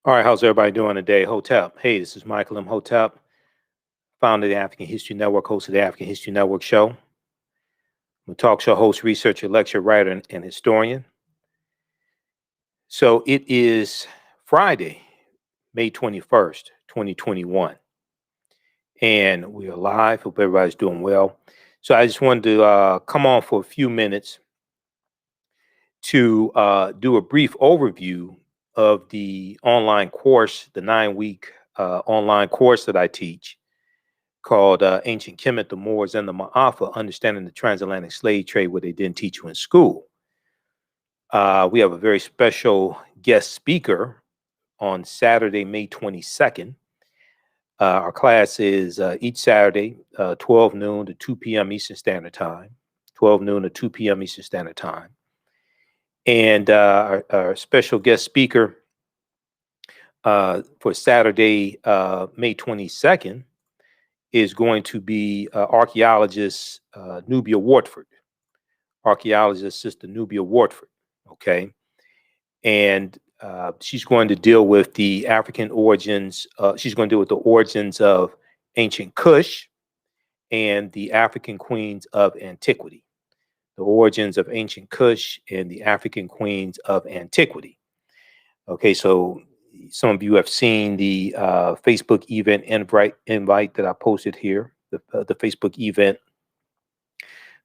All right, how's everybody doing today? Hotep. Hey, this is Michael Imhotep, founder of the African History Network, host of the African History Network show. I'm a talk show host, researcher, lecturer, writer, and historian. So it is Friday, May 21st, 2021, and we are live. Hope everybody's doing well. So I just wanted to come on for a few minutes to do a brief overview of the online course, the 9-week online course that I teach called Ancient Kemet, the Moors, and the Maafa, Understanding the Transatlantic Slave Trade, what they didn't teach you in school. We have a very special guest speaker on Saturday, May 22nd. Our class is each Saturday, 12 noon to 2 p.m. Eastern Standard Time, 12 noon to 2 p.m. Eastern Standard Time. And our special guest speaker for Saturday, May 22nd, is going to be archaeologist Nubia Wardford, archaeologist Sista Nubia Wardford, okay? And she's going to deal with the African origins, she's going to deal with the origins of ancient Kush and the African queens of Antiquity, the origins of ancient Kush and the African queens of Antiquity. Okay, so some of you have seen the Facebook event invite that I posted here, the Facebook event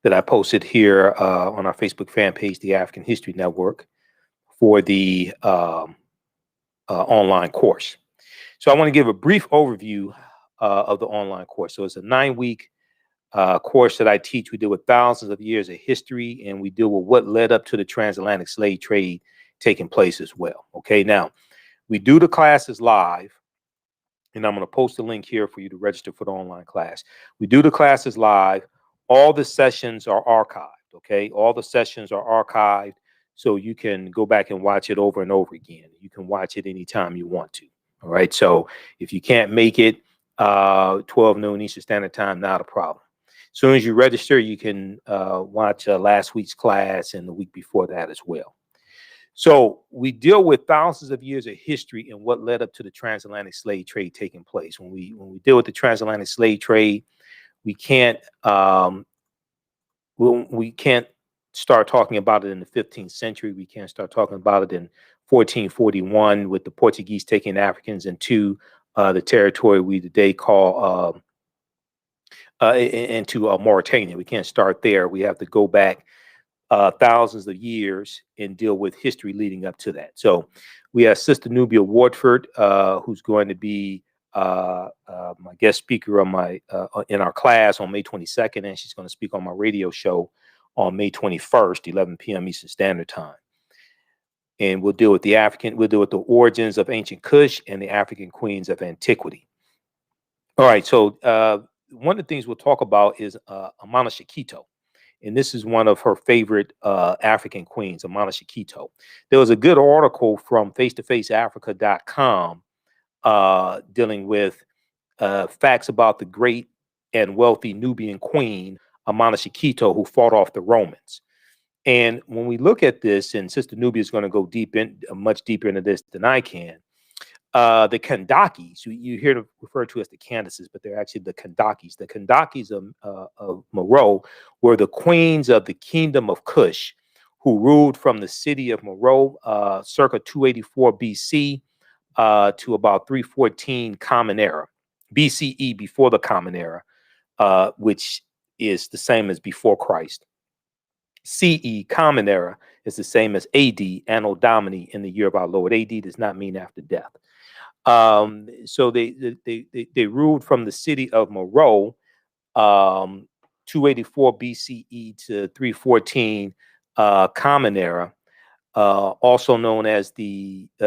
that I posted here on our Facebook fan page, the African History Network, for the online course. So I want to give a brief overview of the online course. So it's a 9-week course that I teach. We deal with thousands of years of history, and we deal with what led up to the transatlantic slave trade taking place as well. Okay, now we do the classes live, and I'm going to post a link here for you to register for the online class. We do the classes live. All the sessions are archived, okay? All the sessions are archived, so you can go back and watch it over and over again. You can watch it anytime you want to, all right? So if you can't make it 12 noon Eastern Standard Time, not a problem. As soon as you register, you can watch last week's class and the week before that as well. So we deal with thousands of years of history and what led up to the transatlantic slave trade taking place. When we deal with the transatlantic slave trade, we can't start talking about it in the 15th century. We can't start talking about it in 1441 with the Portuguese taking Africans into the territory we today call into Mauritania. We can't start there. We have to go back thousands of years and deal with history leading up to that. So we have Sister Nubia Wardford, who's going to be my guest speaker on my in our class on May 22nd, and she's going to speak on my radio show on May 21st, 11 p.m. Eastern Standard Time. And we'll deal with the origins of ancient Kush and the African queens of Antiquity. All right, so one of the things we'll talk about is Amana Shakito. And this is one of her favorite African queens, Amana Shakito. There was a good article from face-to-faceafrica.com dealing with facts about the great and wealthy Nubian queen, Amana Shakito, who fought off the Romans. And when we look at this, and Sister Nubia is going to go much deeper into this than I can, the Kandakis, you hear them referred to as the Candaces, but they're actually the Kandakis. The Kandakis of Moor were the queens of the kingdom of Kush, who ruled from the city of Moor circa 284 BC to about 314 Common Era, BCE, before the Common Era, which is the same as before Christ. CE, Common Era, is the same as AD, Anno Domini, in the year of our Lord. AD does not mean after death. So they ruled from the city of Moor, 284 BCE to 314 Common Era, also known as in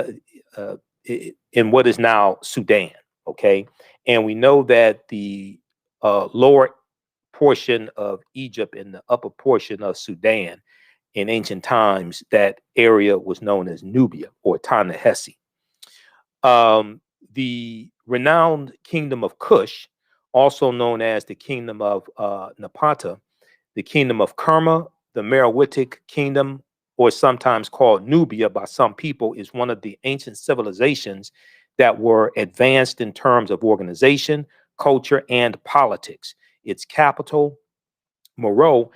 what is now Sudan. Okay, and we know that the lower portion of Egypt and the upper portion of Sudan in ancient times, that area was known as Nubia or Ta-Nehesi. The renowned kingdom of Kush, also known as the kingdom of Napata, the kingdom of Kerma, the Meroitic kingdom, or sometimes called Nubia by some people, is one of the ancient civilizations that were advanced in terms of organization, culture, and politics. Its capital, Moor,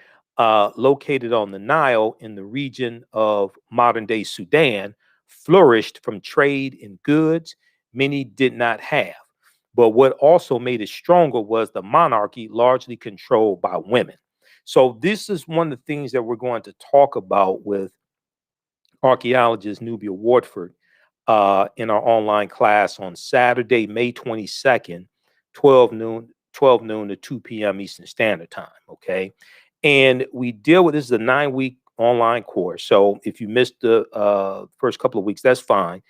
located on the Nile in the region of modern day Sudan, flourished from trade in goods many did not have. But what also made it stronger was the monarchy, largely controlled by women. So, this is one of the things that we're going to talk about with archaeologist Nubia Wardford in our online class on Saturday, May 22nd, 12 noon to 2 p.m. Eastern Standard Time. Okay. And we deal with this is a 9-week online course. So if you missed the first couple of weeks, that's fine.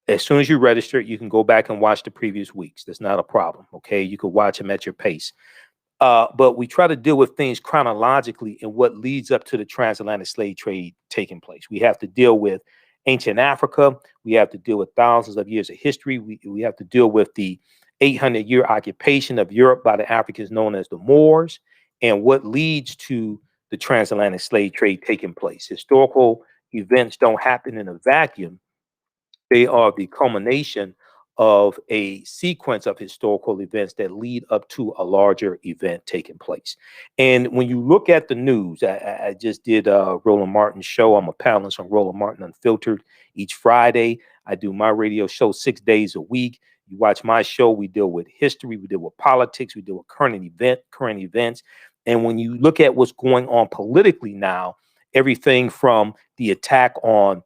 As soon as you register, you can go back and watch the previous weeks. That's not a problem. Okay. You can watch them at your pace. But we try to deal with things chronologically and what leads up to the transatlantic slave trade taking place. We have to deal with ancient Africa. We have to deal with thousands of years of history. We have to deal with the 800-year occupation of Europe by the Africans known as the Moors, and what leads to the transatlantic slave trade taking place. Historical events don't happen in a vacuum. They are the culmination of a sequence of historical events that lead up to a larger event taking place. And when you look at the news, I just did Roland Martin's show. I'm a panelist on Roland Martin Unfiltered each Friday. I do my radio show 6 days a week. You watch my show, we deal with history, we deal with politics, we deal with current events. And when you look at what's going on politically now, everything from the attack on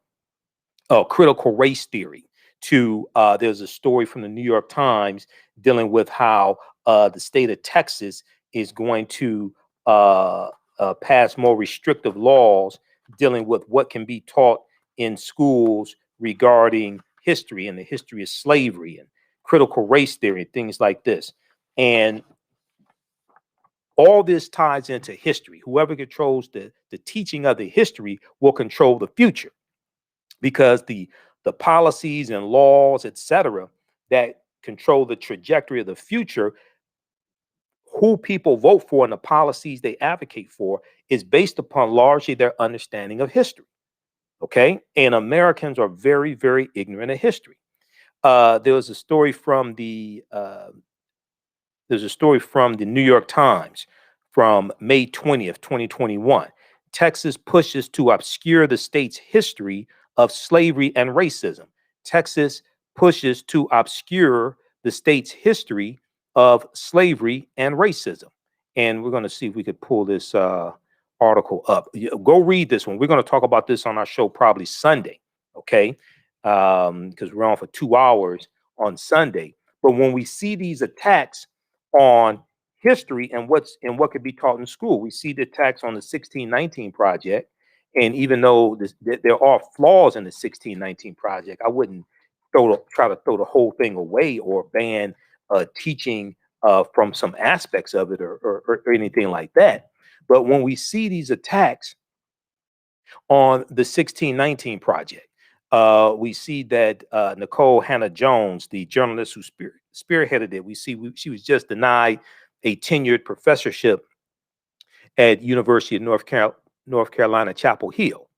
critical race theory to there's a story from the New York Times dealing with how the state of Texas is going to pass more restrictive laws dealing with what can be taught in schools regarding history and the history of slavery and critical race theory, things like this. And all this ties into history. Whoever controls the teaching of the history will control the future, because the policies and laws, etc., that control the trajectory of the future, who people vote for and the policies they advocate for, is based upon largely their understanding of history. Okay, and Americans are very, very ignorant of history. There was a story from the New York Times from May 20th, 2021. Texas pushes to obscure the state's history of slavery and racism. Texas pushes to obscure the state's history of slavery and racism. And we're going to see if we could pull this article up. Go read this one. We're going to talk about this on our show probably Sunday, okay? Because we're on for 2 hours on Sunday. But when we see these attacks on history and what could be taught in school, we see the attacks on the 1619 project. And even though there are flaws in the 1619 project, I wouldn't try to throw the whole thing away or ban teaching from some aspects of it or anything like that. But when we see these attacks on the 1619 project, we see that Nicole Hannah-Jones, the journalist who spearheaded it, we see she was just denied a tenured professorship at University of North Carolina, Chapel Hill.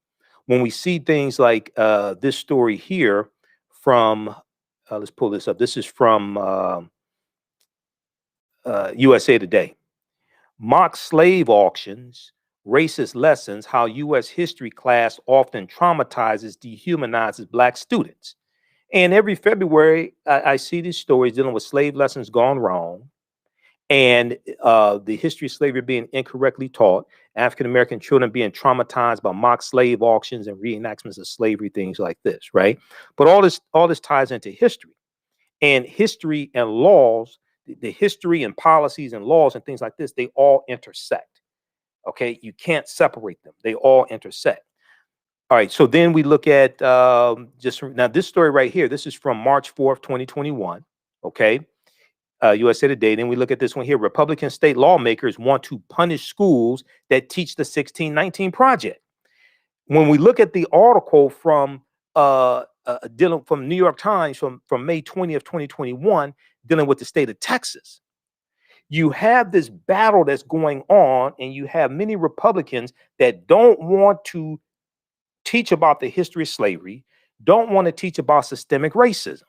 When we see things like this story here from, let's pull this up. This is from USA Today. Mock slave auctions, racist lessons, how U.S. history class often traumatizes, dehumanizes Black students. And every February, I see these stories dealing with slave lessons gone wrong, and the history of slavery being incorrectly taught, African-American children being traumatized by mock slave auctions and reenactments of slavery, things like this, right? But all this ties into history. And history and laws, the history and policies and laws and things like this, they all intersect. Okay, you can't separate them. They all intersect. All right, so then we look at now this story right here. This is from March 4th, 2021. Okay, USA Today. Then we look at this one here. Republican state lawmakers want to punish schools that teach the 1619 project. When we look at the article from dealing from New York Times from May 20th, 2021, dealing with the state of Texas, you have this battle that's going on, and you have many Republicans that don't want to teach about the history of slavery, don't want to teach about systemic racism.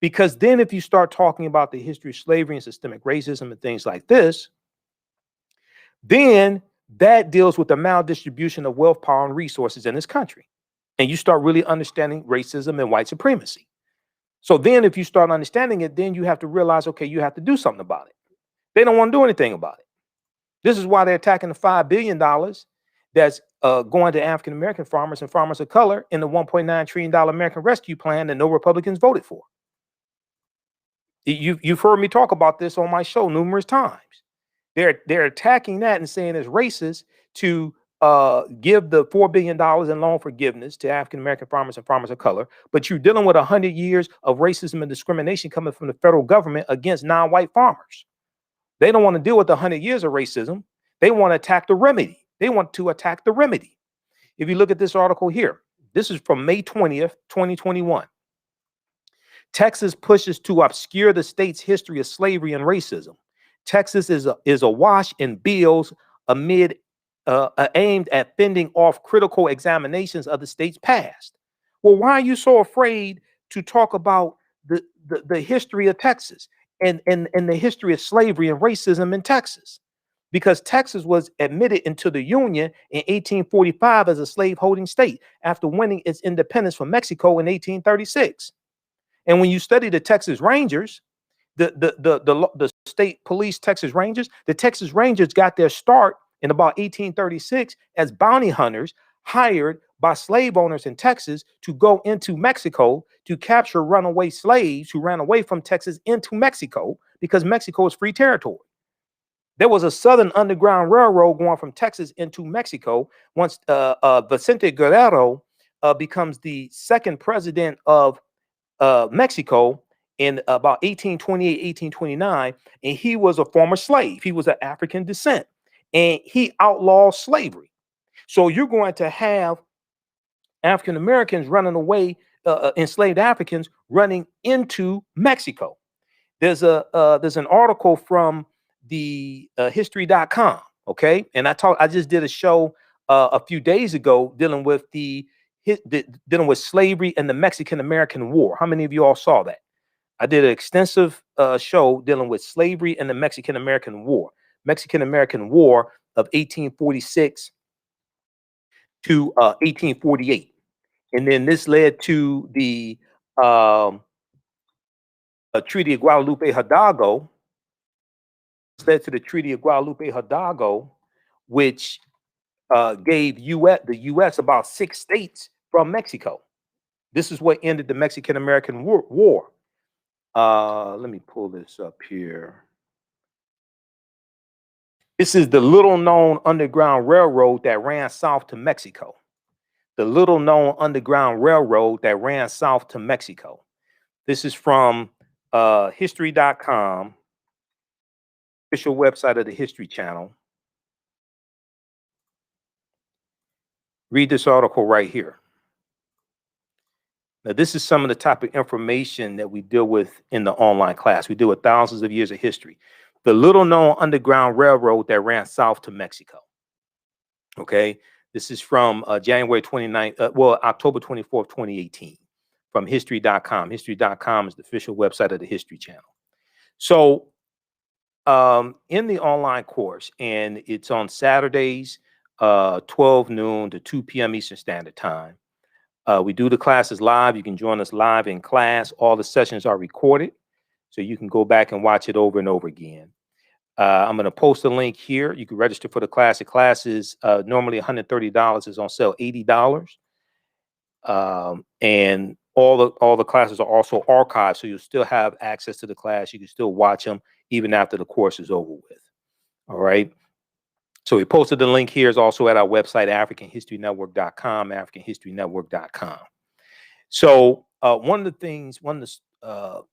Because then if you start talking about the history of slavery and systemic racism and things like this, then that deals with the maldistribution of wealth, power, and resources in this country. And you start really understanding racism and white supremacy. So then if you start understanding it, then you have to realize, okay, you have to do something about it. They don't want to do anything about it. This is why they're attacking the $5 billion that's going to African-American farmers and farmers of color in the $1.9 trillion American Rescue Plan that no Republicans voted for. You've heard me talk about this on my show numerous times. They're attacking that and saying it's racist to give the $4 billion in loan forgiveness to African-American farmers and farmers of color, but you're dealing with 100 years of racism and discrimination coming from the federal government against non-white farmers. They don't want to deal with 100 years of racism. They want to attack the remedy. They want to attack the remedy. If you look at this article here, this is from May 20th, 2021. Texas pushes to obscure the state's history of slavery and racism. Texas is awash in bills amid aimed at fending off critical examinations of the state's past. Well, why are you so afraid to talk about the history of Texas and the history of slavery and racism in Texas? Because Texas was admitted into the Union in 1845 as a slaveholding state after winning its independence from Mexico in 1836. And when you study the Texas Rangers, the state police Texas Rangers, the Texas Rangers got their start in about 1836 as bounty hunters hired by slave owners in Texas to go into Mexico to capture runaway slaves who ran away from Texas into Mexico because Mexico is free territory. There was a Southern Underground Railroad going from Texas into Mexico once Vicente Guerrero becomes the second president of Mexico in about 1828, 1829, and he was a former slave. He was of African descent, and he outlawed slavery. So you're going to have African Americans running away, enslaved Africans running into Mexico. There's an article from the history.com, okay? And I just did a show a few days ago dealing with dealing with slavery and the Mexican-American War. How many of you all saw that? I did an extensive show dealing with slavery and the Mexican-American War. Mexican-American War of 1846 to 1848. And then this led to the Treaty of Guadalupe Hidalgo. This led to the Treaty of Guadalupe Hidalgo, which gave the U.S. about 6 states from Mexico. This is what ended the Mexican-American War. Let me pull this up here. This is the little-known Underground Railroad that ran south to Mexico. The little-known Underground Railroad that ran south to Mexico. This is from history.com, official website of the History Channel. Read this article right here. Now, this is some of the type of information that we deal with in the online class. We deal with thousands of years of history. The little-known Underground Railroad that ran south to Mexico. Okay, this is from October 24th, 2018, from history.com. History.com is the official website of the History Channel. So in the online course, and it's on Saturdays, 12 noon to 2 p.m. Eastern Standard Time. We do the classes live. You can join us live in class. All the sessions are recorded, so you can go back and watch it over and over again. I'm going to post a link here. You can register for the class. The class is normally $130. Is on sale $80. And all the classes are also archived, so you'll still have access to the class. You can still watch them even after the course is over with. All right. So we posted the link here. Is also at our website, AfricanHistoryNetwork.com, AfricanHistoryNetwork.com. So one of the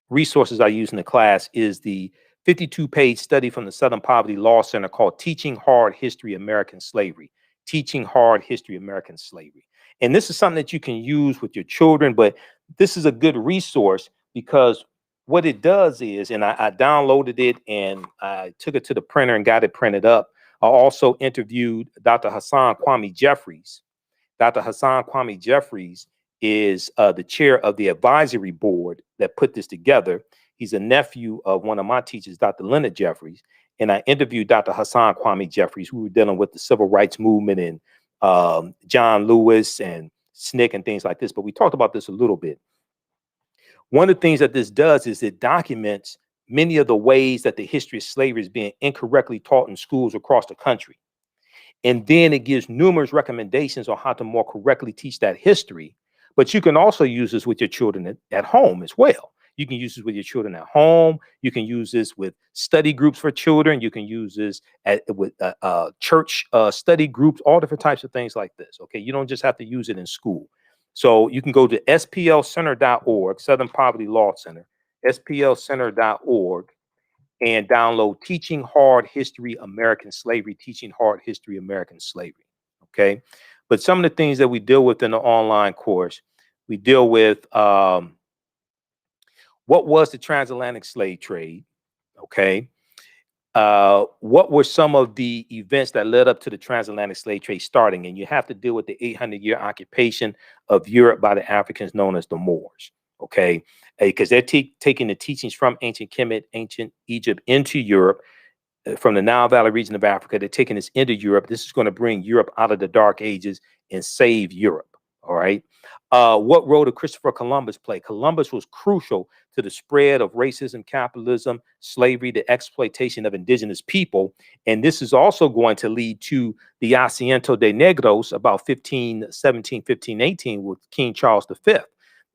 resources I use in the class is the 52-page study from the Southern Poverty Law Center called Teaching Hard History American Slavery. Teaching Hard History American Slavery. And this is something that you can use with your children, but this is a good resource because what it does is, and I downloaded it and I took it to the printer and got it printed up. I also interviewed Dr. Hassan Kwame Jeffries, Dr. Hassan Kwame Jeffries is the chair of the advisory board that put this together. He's a nephew of one of my teachers, Dr. Leonard Jeffries. And I interviewed Dr. Hassan Kwame Jeffries, who were dealing with the civil rights movement and John Lewis and SNCC and things like this. But we talked about this a little bit. One of the things that this does is it documents many of the ways that the history of slavery is being incorrectly taught in schools across the country. And then it gives numerous recommendations on how to more correctly teach that history. But you can also use this with your children at home as well. You can use this with your children at home. You can use this with study groups for children. You can use this with church study groups, all different types of things like this. Okay, you don't just have to use it in school. So you can go to splcenter.org, Southern Poverty Law Center, splcenter.org, and download Teaching Hard History American Slavery, Teaching Hard History American Slavery. Okay, but some of the things that we deal with in the online course, we deal with what was the transatlantic slave trade? Okay. What were some of the events that led up to the transatlantic slave trade starting? And you have to deal with the 800-year occupation of Europe by the Africans known as the Moors. Okay. Because they're taking the teachings from ancient Kemet, ancient Egypt into Europe, from the Nile Valley region of Africa. They're taking this into Europe. This is going to bring Europe out of the Dark Ages and save Europe. All right. What role did Christopher Columbus play? Columbus was crucial to the spread of racism, capitalism, slavery, the exploitation of indigenous people. And this is also going to lead to the Asiento de Negros about 1517, 1518 with King Charles V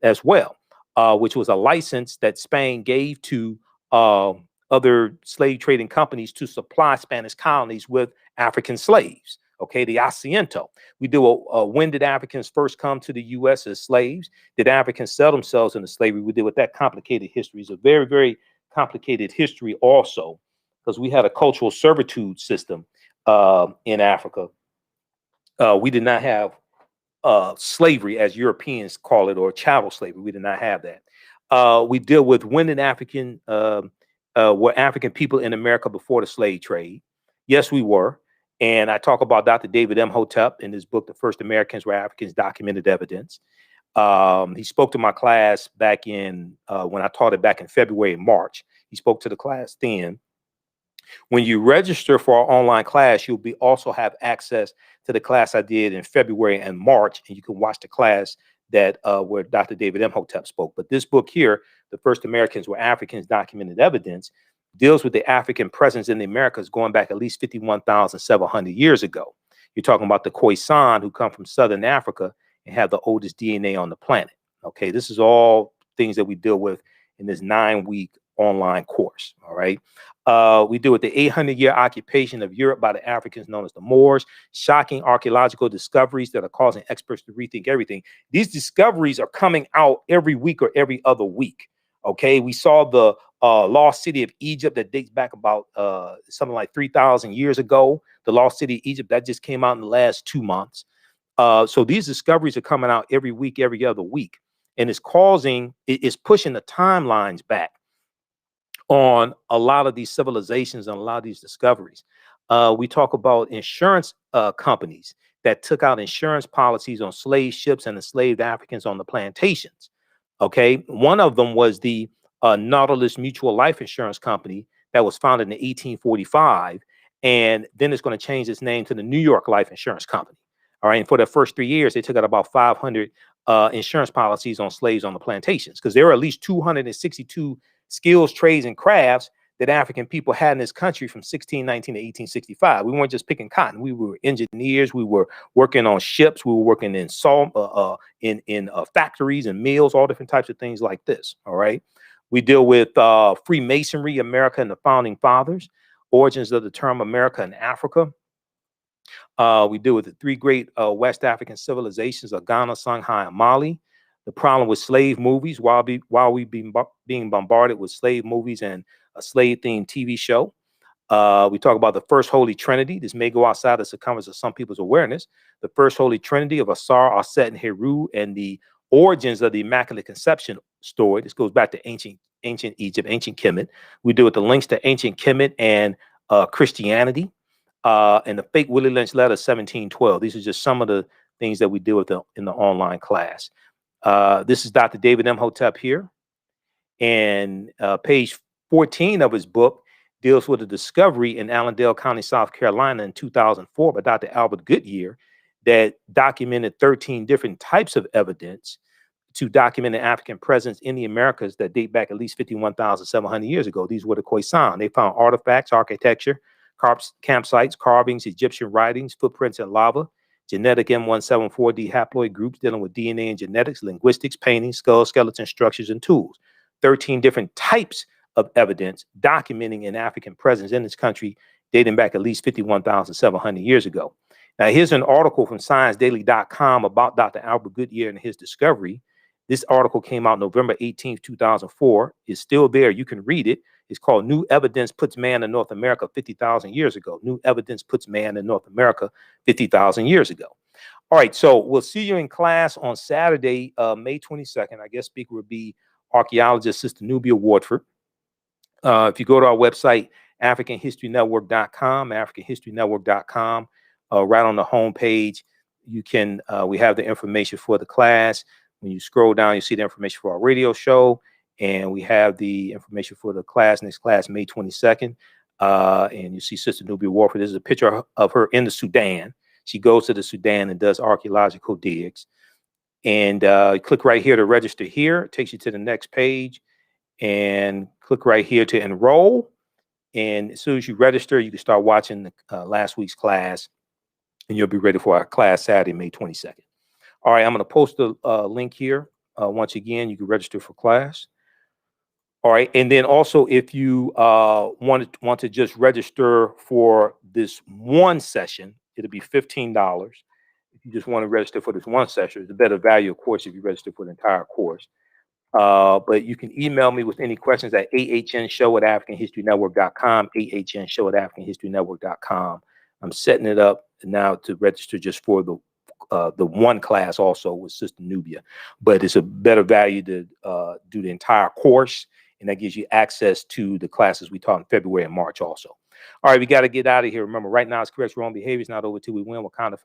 as well, which was a license that Spain gave to other slave trading companies to supply Spanish colonies with African slaves. Okay, the Asiento. We do when did Africans first come to the U.S. as slaves? Did Africans sell themselves into slavery? We deal with that complicated history. It's a very, very complicated history also, because we had a cultural servitude system in Africa. We did not have slavery, as Europeans call it, or chattel slavery. We did not have that. We deal with when did were African people in America before the slave trade? Yes, we were. And I talk about Dr. David Imhotep in his book, The First Americans Were Africans, Documented Evidence. He spoke to my class back in, when I taught it back in February and March. He spoke to the class then. When you register for our online class, you'll also have access to the class I did in February and March, and you can watch the class that where Dr. David Imhotep spoke. But this book here, The First Americans Were Africans, Documented Evidence, deals with the African presence in the Americas going back at least 51,700 years ago. You're talking about the Khoisan, who come from Southern Africa and have the oldest DNA on the planet. Okay, this is all things that we deal with in this 9-week online course. All right. We deal with the 800-year occupation of Europe by the Africans known as the Moors, shocking archaeological discoveries that are causing experts to rethink everything. These discoveries are coming out every week or every other week. Okay, we saw the lost city of Egypt that dates back about something like 3,000 years ago. The lost city of Egypt that just came out in the last 2 months. So these discoveries are coming out every week, every other week, and it's pushing the timelines back on a lot of these civilizations and a lot of these discoveries. We talk about insurance companies that took out insurance policies on slave ships and enslaved Africans on the plantations. Okay, one of them was the Nautilus Mutual Life Insurance Company that was founded in 1845, and then it's going to change its name to the New York Life Insurance Company. All right, and for the first 3 years, they took out about 500 insurance policies on slaves on the plantations, because there were at least 262 skills, trades, and crafts that African people had in this country from 1619 to 1865. We weren't just picking cotton. We were engineers. We were working on ships. We were working in factories and mills, all different types of things like this. All right. We deal with Freemasonry, America, and the Founding Fathers, origins of the term America and Africa. We deal with the 3 great West African civilizations of Ghana, Songhai, and Mali. The problem with slave movies, while we being bombarded with slave movies and a slave-themed TV show. We talk about the First Holy Trinity. This may go outside the circumference of some people's awareness. The First Holy Trinity of Asar, Aset, and Heru, and the origins of the Immaculate Conception story. This goes back to ancient Egypt, ancient Kemet. We deal with the links to ancient Kemet and Christianity, and the fake Willie Lynch letter 1712. These are just some of the things that we deal with in the online class. This is Dr. David Imhotep here. And page 14 of his book deals with a discovery in Allendale County, South Carolina in 2004 by Dr. Albert Goodyear that documented 13 different types of evidence to document an African presence in the Americas that date back at least 51,700 years ago. These were the Khoisan. They found artifacts, architecture, campsites, carvings, Egyptian writings, footprints in lava, genetic M174D haploid groups dealing with DNA and genetics, linguistics, paintings, skulls, skeletons, structures, and tools. 13 different types of evidence documenting an African presence in this country dating back at least 51,700 years ago. Now, here's an article from ScienceDaily.com about Dr. Albert Goodyear and his discovery. This article came out November 18th, 2004. It's still there. You can read it. It's called New Evidence Puts Man in North America 50,000 Years Ago. New Evidence Puts Man in North America 50,000 years ago. All right, so we'll see you in class on Saturday, May 22nd. Our guest speaker will be archaeologist Sista Nubia Wardford. If you go to our website, AfricanHistoryNetwork.com, AfricanHistoryNetwork.com, right on the home page, you can, we have the information for the class. When you scroll down, you see the information for our radio show, and we have the information for the class, next class, May 22nd. And you see Sista Nubia Wardford. This is a picture of her in the Sudan. She goes to the Sudan and does archaeological digs. And click right here to register here. It takes you to the next page. And click right here to enroll. And as soon as you register, you can start watching the, last week's class. And you'll be ready for our class Saturday, May 22nd. All right, I'm going to post the link here. Once again, you can register for class. All right, and then also if you want to just register for this one session, it'll be $15. If you just want to register for this one session, it's a better value, of course, if you register for the entire course. But you can email me with any questions at ahnshow@africanhistorynetwork.com, ahnshow@africanhistorynetwork.com. I'm setting it up now to register just for the one class also with Sista Nubia, but it's a better value to do the entire course, and that gives you access to the classes we taught in February and March also. All right, we got to get out of here. Remember, right now it's correct wrong behavior. It's not over till we win. Wakanda forever.